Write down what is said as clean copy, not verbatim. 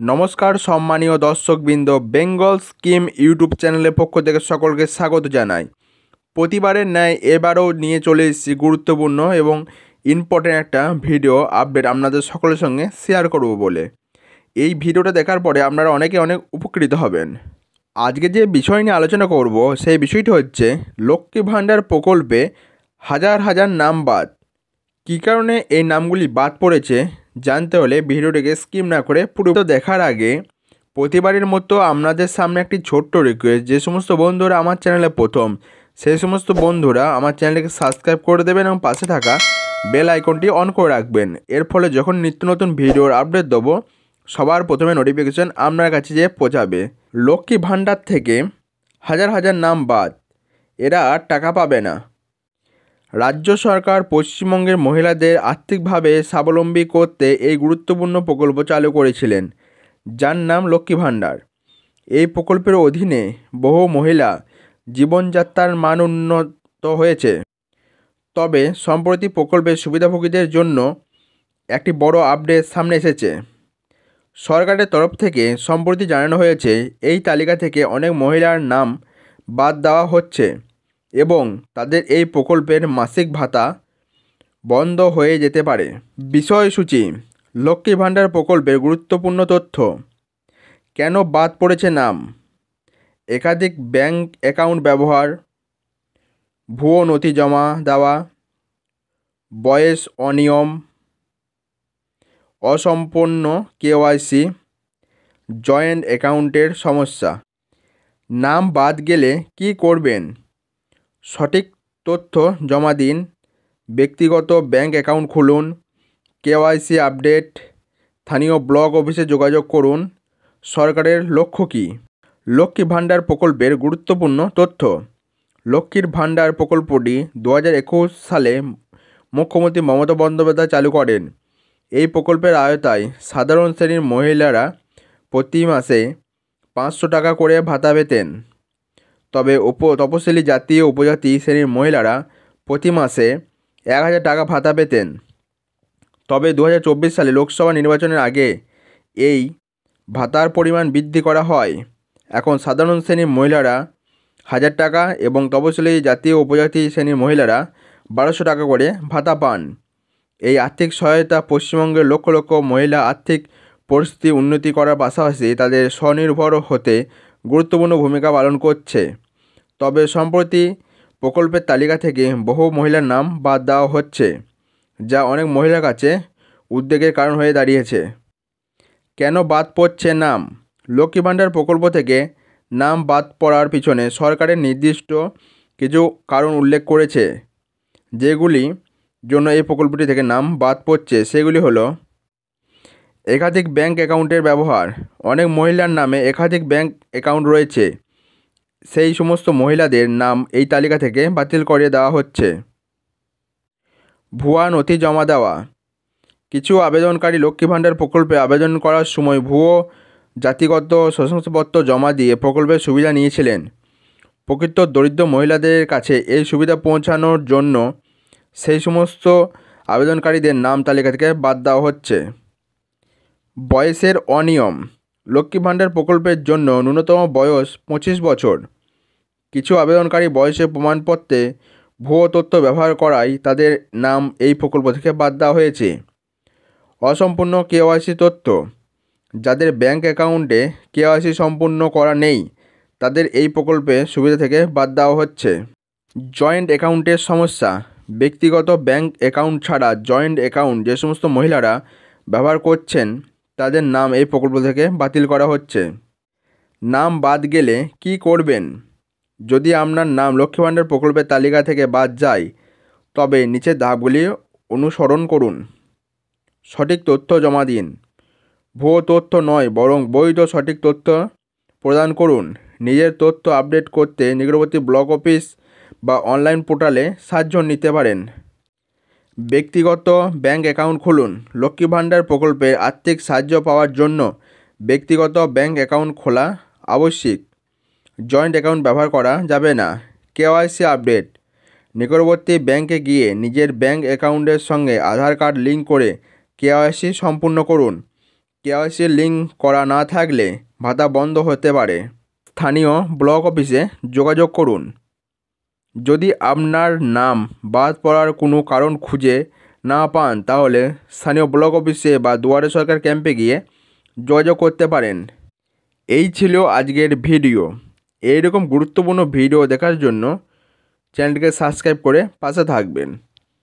নমস্কার সম্মানীয় দর্শকবৃন্দ, বেঙ্গল স্কিম ইউটিউব চ্যানেলের পক্ষ থেকে সকলকে স্বাগত জানাই। প্রতিবারের ন্যায় এবারও নিয়ে চলে এসেছি গুরুত্বপূর্ণ এবং ইম্পর্ট্যান্ট একটা ভিডিও আপডেট আপনাদের সকলের সঙ্গে শেয়ার করব বলে। এই ভিডিওটা দেখার পরে আপনারা অনেক উপকৃত হবেন। আজকে যে বিষয় নিয়ে আলোচনা করব সেই বিষয়টি হচ্ছে লক্ষ্মী ভাণ্ডার প্রকল্পে হাজার নাম বাদ। কী কারণে এই নামগুলি বাদ পড়েছে জানতে হলে ভিডিওটিকে স্কিপ না করে পুরো দেখার আগে প্রতিবারের মতো আপনাদের সামনে একটি ছোট্ট রিকোয়েস্ট, যে সমস্ত বন্ধুরা আমার চ্যানেলে প্রথম সেই সমস্ত বন্ধুরা আমার চ্যানেলটিকে সাবস্ক্রাইব করে দেবেন এবং পাশে থাকা বেল আইকনটি অন করে রাখবেন। এর ফলে যখন নিত্য নতুন ভিডিওর আপডেট দেবো সবার প্রথমে নোটিফিকেশন আপনার কাছে যেয়ে পৌঁছাবে। লক্ষ্মী ভাণ্ডার থেকে হাজার নাম বাদ, এরা আর টাকা পাবে না। রাজ্য সরকার পশ্চিমবঙ্গের মহিলাদের আর্থিকভাবে স্বাবলম্বী করতে এই গুরুত্বপূর্ণ প্রকল্প চালু করেছিলেন, যার নাম লক্ষ্মী ভাণ্ডার। এই প্রকল্পের অধীনে বহু মহিলা জীবনযাত্রার মান উন্নত হয়েছে। তবে সম্প্রতি প্রকল্পের সুবিধাভোগীদের জন্য একটি বড় আপডেট সামনে এসেছে। সরকারের তরফ থেকে সম্প্রতি জানানো হয়েছে এই তালিকা থেকে অনেক মহিলার নাম বাদ দেওয়া হচ্ছে এবং তাদের এই প্রকল্পের মাসিক ভাতা বন্ধ হয়ে যেতে পারে। বিষয়সূচি: লক্ষ্মী ভাণ্ডার প্রকল্পের গুরুত্বপূর্ণ তথ্য। কেন বাদ পড়েছে নাম? একাধিক ব্যাংক অ্যাকাউন্ট ব্যবহার, ভুয়ো নথি জমা দেওয়া, বয়স অনিয়ম, অসম্পূর্ণ কেওয়াইসি, জয়েন্ট অ্যাকাউন্টের সমস্যা। নাম বাদ গেলে কী করবেন? সঠিক তথ্য জমা দিন, ব্যক্তিগত ব্যাংক অ্যাকাউন্ট খুলুন, কেওয়াইসি আপডেট, স্থানীয় ব্লক অফিসে যোগাযোগ করুন। সরকারের লক্ষ্য কী? লক্ষ্মী ভাণ্ডার প্রকল্পের গুরুত্বপূর্ণ তথ্য। লক্ষ্মীর ভাণ্ডার প্রকল্পটি 2021 সালে মুখ্যমন্ত্রী মমতা বন্দ্যোপাধ্যায় চালু করেন। এই প্রকল্পের আওতায় সাধারণ শ্রেণীর মহিলারা প্রতি মাসে 500 টাকা করে ভাতা পেতেন। তবে তপশিলি জাতি ও উপজাতি শ্রেণীর মহিলারা প্রতি মাসে 1000 টাকা ভাতা পেতেন। তবে 2024 সালে লোকসভা নির্বাচনের আগে এই ভাতার পরিমাণ বৃদ্ধি করা হয়। এখন সাধারণ শ্রেণীর মহিলারা 1000 টাকা এবং তপশিলি জাতি ও উপজাতি শ্রেণীর মহিলারা 1200 টাকা করে ভাতা পান। এই আর্থিক সহায়তা পশ্চিমবঙ্গের লক্ষ মহিলা আর্থিক পরিস্থিতি উন্নতি করার পাশাপাশি তাদের স্বনির্ভর হতে গুরুত্বপূর্ণ ভূমিকা পালন করছে। তবে সম্প্রতি প্রকল্পের তালিকা থেকে বহু মহিলার নাম বাদ দেওয়া হচ্ছে, যা অনেক মহিলার কাছে উদ্বেগের কারণ হয়ে দাঁড়িয়েছে। কেন বাদ পড়ছে নাম? লক্ষ্মী ভাণ্ডার প্রকল্প থেকে নাম বাদ পড়ার পিছনে সরকারের নির্দিষ্ট কিছু কারণ উল্লেখ করেছে, যেগুলি জন্য এই প্রকল্পটি থেকে নাম বাদ পড়ছে। সেগুলি হলো: একাধিক ব্যাংক অ্যাকাউন্টের ব্যবহার। অনেক মহিলার নামে একাধিক ব্যাংক অ্যাকাউন্ট রয়েছে, সেই সমস্ত মহিলাদের নাম এই তালিকা থেকে বাতিল করে দেওয়া হচ্ছে। ভুয়া নথি জমা দেওয়া। কিছু আবেদনকারী লক্ষ্মী ভাণ্ডার প্রকল্পে আবেদন করার সময় ভুয়ো জাতিগত শংসাপত্র জমা দিয়ে প্রকল্পের সুবিধা নিয়েছিলেন। প্রকৃত দরিদ্র মহিলাদের কাছে এই সুবিধা পৌঁছানোর জন্য সেই সমস্ত আবেদনকারীদের নাম তালিকা থেকে বাদ দেওয়া হচ্ছে। বয়সের অনিয়ম। লক্ষ্মী ভাণ্ডার প্রকল্পের জন্য ন্যূনতম বয়স 25 বছর। কিছু আবেদনকারী বয়সের প্রমাণপত্রে ভুয়ো তথ্য ব্যবহার করায় তাদের নাম এই প্রকল্প থেকে বাদ দেওয়া হয়েছে। অসম্পূর্ণ কেওয়াইসি তথ্য। যাদের ব্যাংক অ্যাকাউন্টে কেওয়াইসি সম্পূর্ণ করা নেই তাদের এই প্রকল্পের সুবিধা থেকে বাদ দেওয়া হচ্ছে। জয়েন্ট অ্যাকাউন্টের সমস্যা। ব্যক্তিগত ব্যাংক অ্যাকাউন্ট ছাড়া জয়েন্ট অ্যাকাউন্ট যে সমস্ত মহিলারা ব্যবহার করছেন তাদের নাম এই প্রকল্প থেকে বাতিল করা হচ্ছে। নাম বাদ গেলে কি করবেন? যদি আপনার নাম লক্ষ্মী ভাণ্ডার প্রকল্পের তালিকা থেকে বাদ যায় তবে নিচের ধাপগুলি অনুসরণ করুন। সঠিক তথ্য জমা দিন। ভুয়ো তথ্য নয় বরং বৈধ সঠিক তথ্য প্রদান করুন। নিজের তথ্য আপডেট করতে নিকটবর্তী ব্লক অফিস বা অনলাইন পোর্টালে সাহায্য নিতে পারেন। ব্যক্তিগত ব্যাংক অ্যাকাউন্ট খুলুন। লক্ষ্মী ভাণ্ডার প্রকল্পে আর্থিক সাহায্য পাওয়ার জন্য ব্যক্তিগত ব্যাংক অ্যাকাউন্ট খোলা আবশ্যিক। জয়েন্ট অ্যাকাউন্ট ব্যবহার করা যাবে না। KYC update. নিকটবর্তী ব্যাংকে গিয়ে নিজের ব্যাংক অ্যাকাউন্টের সঙ্গে আধার কার্ড লিঙ্ক করে কেওয়াইসি সম্পূর্ণ করুন। কেওয়াইসি লিঙ্ক করা না থাকলে ভাতা বন্ধ হতে পারে। স্থানীয় ব্লক অফিসে যোগাযোগ করুন। যদি আপনার নাম বাদ পড়ার কোনো কারণ খুঁজে না পান তাহলে স্থানীয় ব্লক অফিসে বা দুয়ারে সরকার ক্যাম্পে গিয়ে যোগাযোগ করতে পারেন। এই ছিল আজকের ভিডিও। এইরকম গুরুত্বপূর্ণ ভিডিও দেখার জন্য চ্যানেলটিকে সাবস্ক্রাইব করে পাশে থাকবেন।